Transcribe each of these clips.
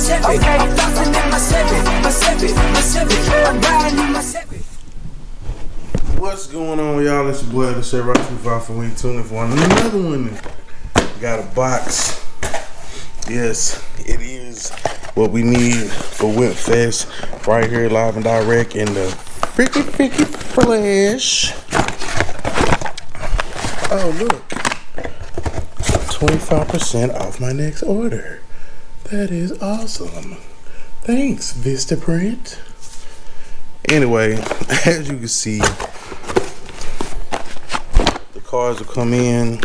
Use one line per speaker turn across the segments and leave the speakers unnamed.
Chevy. I'm flossing in my Chevy. I'm riding in my Chevy.
What's going on, y'all? It's your boy, the Chef Rock 25 for we tuning for another one. Got a box. Yes, it is what we need for Whip Fest. Right here, live and direct in the freaky flesh. Oh, look. 25% off my next order. That is awesome. Thanks, Vistaprint. Anyway, as you can see, the cars will come in.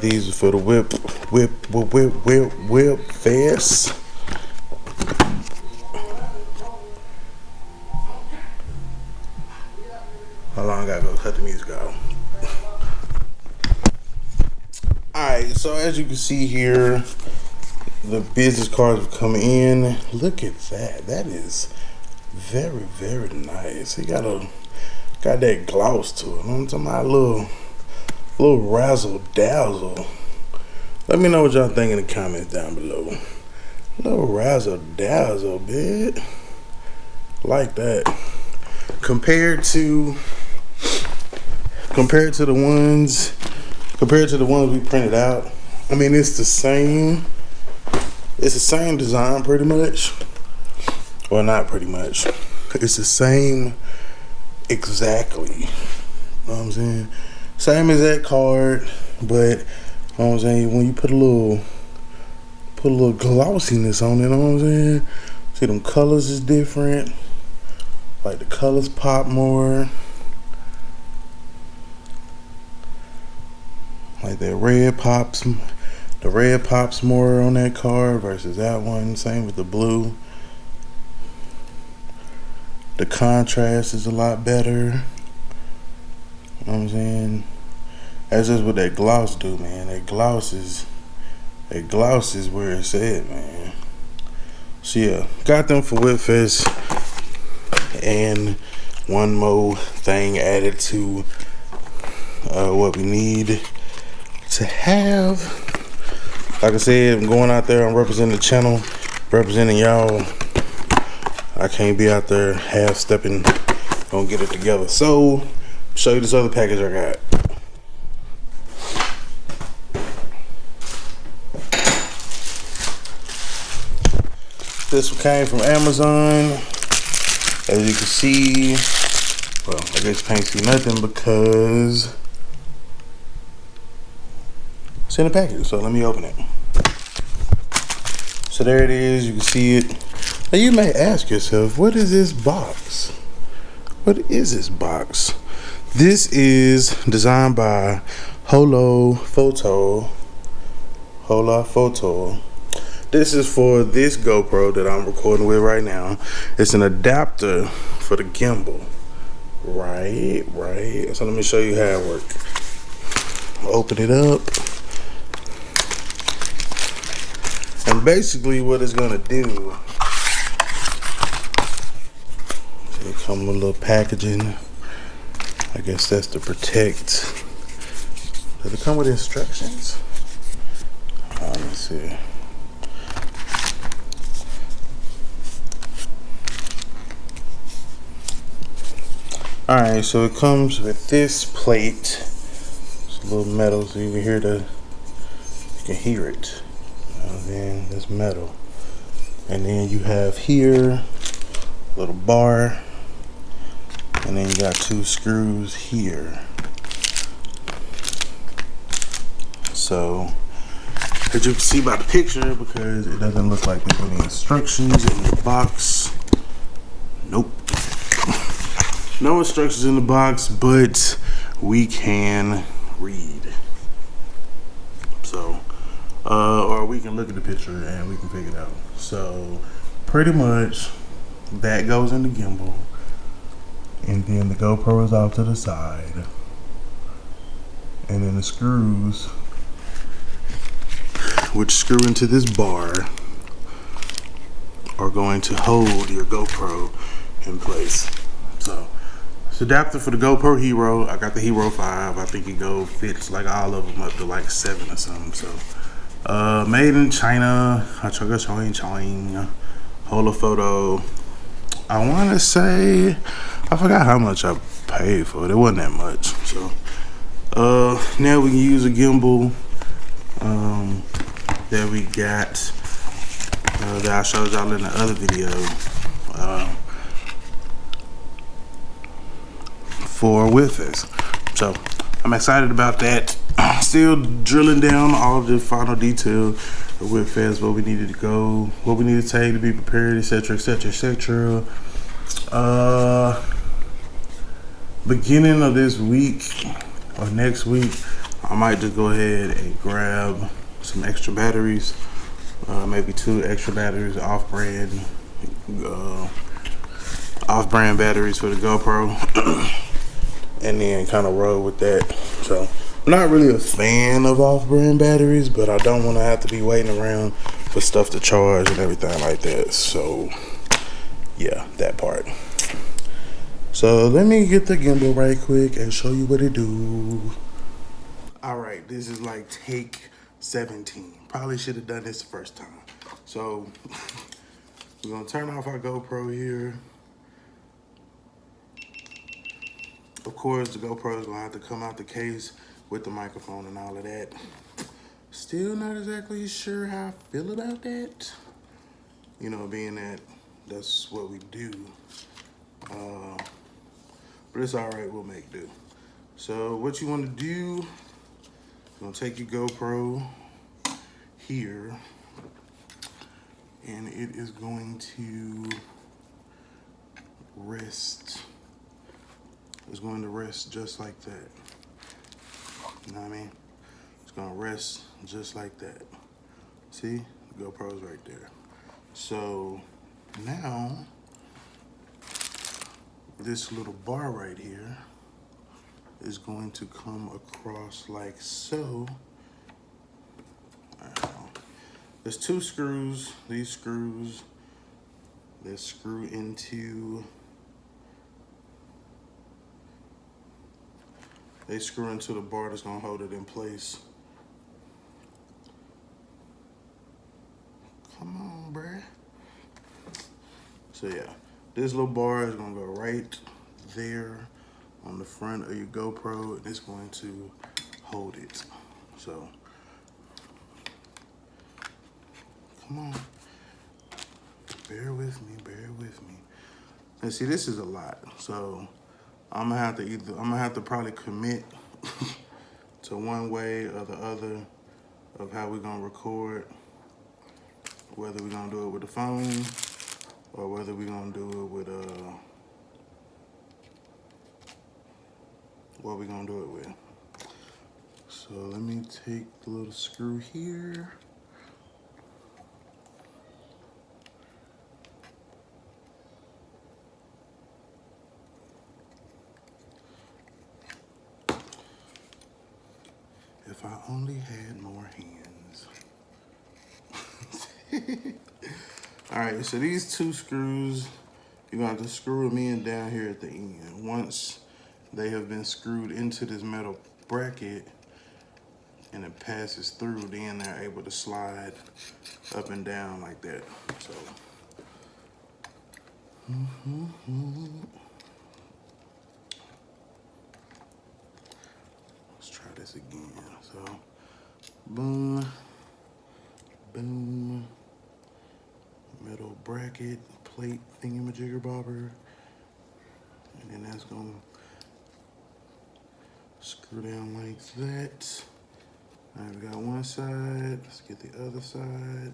These are for the Whip Fest. How long I gotta go cut the music out? Alright, so as you can see here, the business cards are coming in. Look at that. That is very, very nice. It got that gloss to it. I'm talking about a little razzle dazzle. Let me know what y'all think in the comments down below. A little razzle dazzle, bit. Like that. Compared to the ones we printed out. I mean, it's the same design pretty much. Well, not pretty much. It's the same exactly. You know what I'm saying? Same as that card, but you know what I'm saying, when you put a little glossiness on it, you know what I'm saying? See, them colors is different. Like the colors pop more. Like the red pops more on that card versus that one. Same with the blue. The contrast is a lot better. You know what I'm saying? That's just what that gloss do, man. That gloss is where it's at, man. So yeah, got them for Whip Fest. And one more thing added to what we need to have. Like I said, I'm going out there, I'm representing the channel, representing y'all. I can't be out there half-stepping, gonna get it together. So, show you this other package I got. This one came from Amazon. As you can see, well, I guess you can't see nothing because it's in the package. So let me open it. So there it is. You can see it. Now you may ask yourself, what is this box? What is this box? This is designed by Hola Photo. This is for this GoPro that I'm recording with right now. It's an adapter for the gimbal. Right. So let me show you how it works. Open it up. And basically what it's gonna do, it come with a little packaging. I guess that's to protect. Does it come with instructions? Let me see. Alright, so it comes with this plate. It's a little metal, so you can hear you can hear it. And then this metal. And then you have here a little bar. And then you got 2 screws here. So, as you can see by the picture, because it doesn't look like there's any instructions in the box. Nope. No instructions in the box, but we can read. So, or we can look at the picture and we can figure it out. So, pretty much, that goes in the gimbal. And then the GoPro is off to the side. And then the screws, which screw into this bar, are going to hold your GoPro in place. So, it's adapter for the GoPro Hero. I got the Hero 5. I think it fits like all of them up to like 7 or something. So, Made in China. Holofoto. I want to say, I forgot how much I paid for it. It wasn't that much. So, now we can use a gimbal that we got that I showed y'all in the other video for Whitfest. So, I'm excited about that. Still drilling down all the final detail of Whitfest, where we needed to go, what we need to take to be prepared, etc., etc., etc. Beginning of this week or next week, I might just go ahead and grab some extra batteries, maybe 2 extra batteries, off-brand batteries for the GoPro, and then kind of roll with that. So I'm not really a fan of off-brand batteries, but I don't want to have to be waiting around for stuff to charge and everything like that. So yeah, that part. So let me get the gimbal right quick and show you what it do. All right, this is like take 17. Probably should have done this the first time. So we're gonna turn off our GoPro here. Of course, the GoPro is gonna have to come out the case with the microphone and all of that. Still not exactly sure how I feel about that. You know, being that that's what we do. But it's all right, we'll make do. So what you want to do, you're gonna take your GoPro here, and it is going to rest. It's going to rest just like that. You know what I mean? It's gonna rest just like that. See, the GoPro's right there. So now, this little bar right here is going to come across like so. There's 2 screws, these screws that screw into, they screw into the bar that's gonna hold it in place. Come on, bruh. So yeah, this little bar is gonna go right there on the front of your GoPro, and it's going to hold it. So, come on. Bear with me, bear with me. And see, this is a lot. So I'm gonna have to probably commit to one way or the other of how we're gonna record. Whether we're gonna do it with the phone or whether we're gonna do it with what we're gonna do it with. So let me take the little screw here. If I only had more hands. All right, so these 2 screws, you're gonna have to screw them in down here at the end. Once they have been screwed into this metal bracket and it passes through, then they're able to slide up and down like that. So, let's try this again. So, boom, boom, metal bracket, plate thingamajigger bobber, and then that's gonna screw down like that. All right, we got one side. Let's get the other side.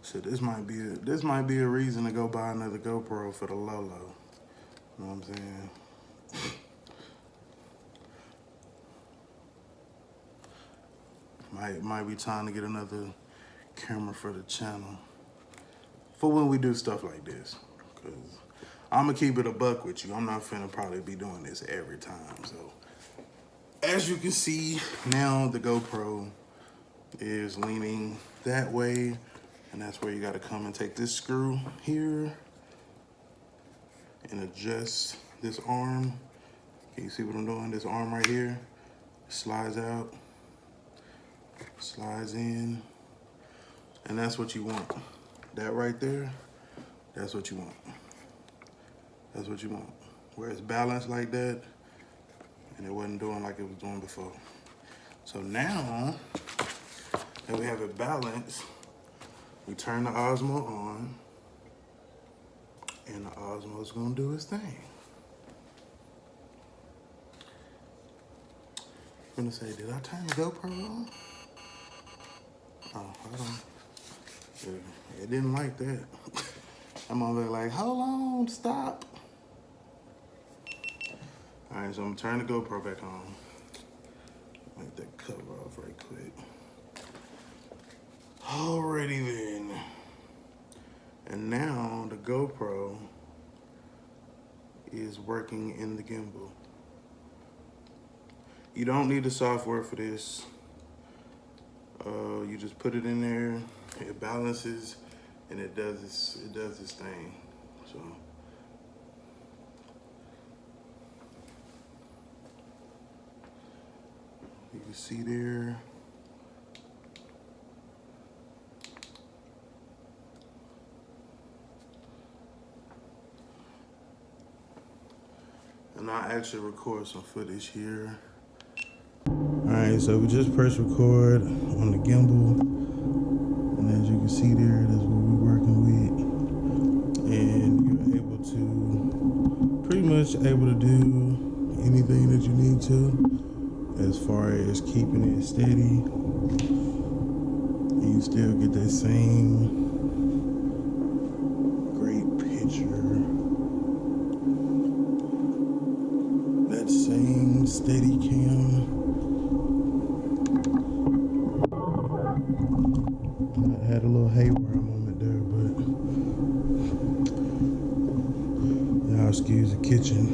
So this might be a reason to go buy another GoPro for the Lolo. You know what I'm saying? Might be time to get another camera for the channel for when we do stuff like this. Cause I'm gonna keep it a buck with you. I'm not finna probably be doing this every time. So as you can see, now the GoPro is leaning that way, and that's where you gotta come and take this screw here and adjust this arm Can you see what I'm doing? This arm right here slides out, slides in, and that's what you want. That right there, that's what you want. That's what you want. Where it's balanced like that, and it wasn't doing like it was doing before. So now that we have it balanced, we turn the Osmo on, and the Osmo's gonna do its thing. I'm gonna say, did I turn the GoPro on? Oh, hold on. It didn't like that. I'm over there like, hold on, stop. All right, so I'm gonna turn the GoPro back on. Make that cover off right quick. Alrighty then. And now the GoPro is working in the gimbal. You don't need the software for this. You just put it in there, it balances, and it does its thing. So you can see there. And I actually record some footage here. Alright, so we just press record on the gimbal, and as you can see there, that's what we're working with. And you're able to, pretty much able to do anything that you need to, as far as keeping it steady. And you still get that same great picture, that same steady cam. I had a little haywire moment there, but y'all excuse the kitchen.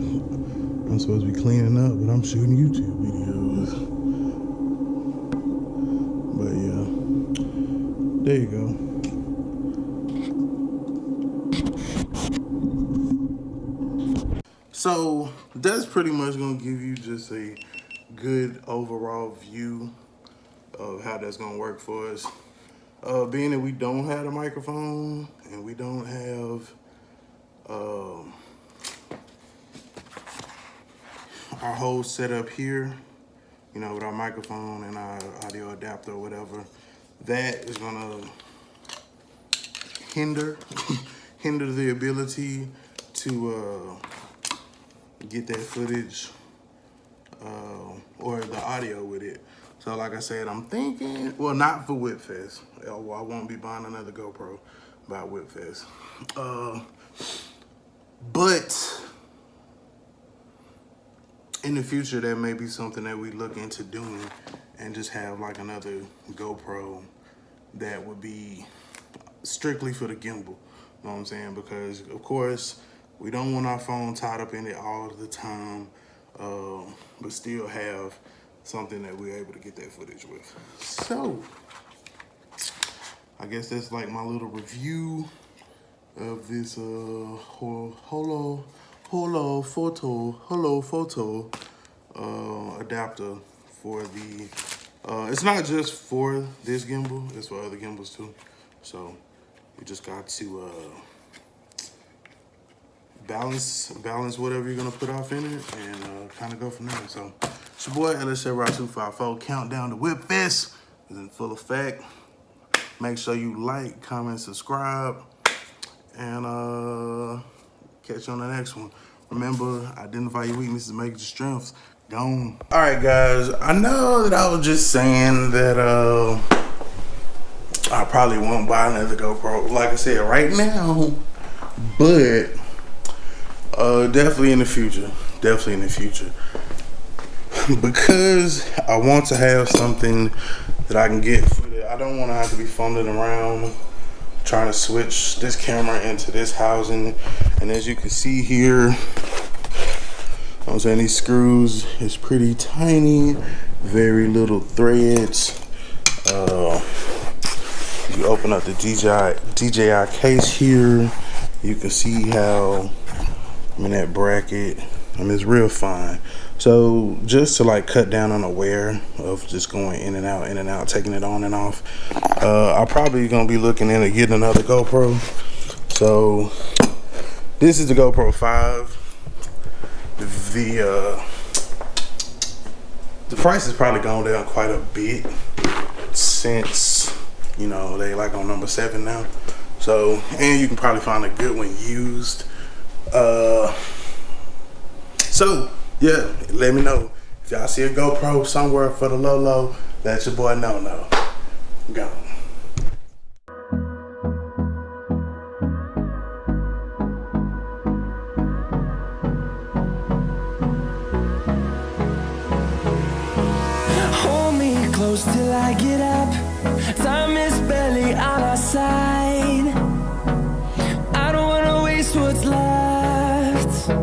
I'm supposed to be cleaning up, but I'm shooting YouTube videos. But yeah, there you go. So that's pretty much gonna give you just a good overall view of how that's gonna work for us. Being that we don't have a microphone and we don't have our whole setup here, you know, with our microphone and our audio adapter or whatever, that is gonna hinder the ability to get that footage or the audio with it. So like I said, I'm thinking, well, not for WhipFest. I won't be buying another GoPro by WhipFest. But in the future, that may be something that we look into doing, and just have like another GoPro that would be strictly for the gimbal. You know what I'm saying? Because of course, we don't want our phone tied up in it all the time, but still have something that we're able to get that footage with. So I guess that's like my little review of this Holo Photo adapter for the it's not just for this gimbal, it's for other gimbals too. So you just got to balance whatever you're gonna put off in it, and kind of go from there. So it's your boy LSA Rock 254. Countdown to WhipFest is in full effect. Make sure you like, comment, subscribe, and catch you on the next one. Remember, identify your weaknesses, make your strengths. Gone. All right, guys. I know that I was just saying that I probably won't buy another GoPro, like I said, right now, but definitely in the future. Definitely in the future. Because I want to have something that I can get for it. I don't want to have to be fumbling around trying to switch this camera into this housing. And as you can see here, I'm saying these screws is pretty tiny, very little threads. You open up the DJI case here, you can see how I'm in that bracket. I mean, it's real fine. So just to like cut down on the wear of just going in and out, taking it on and off, I'm probably gonna be looking into getting another GoPro. So this is the GoPro 5. The price has probably gone down quite a bit since, you know, they like on number 7 now. So, and you can probably find a good one used. So yeah, let me know if y'all see a GoPro somewhere for the low. Let your boy know. Go.
Hold me close till I get up. Time is barely on our side. I don't wanna waste what's left.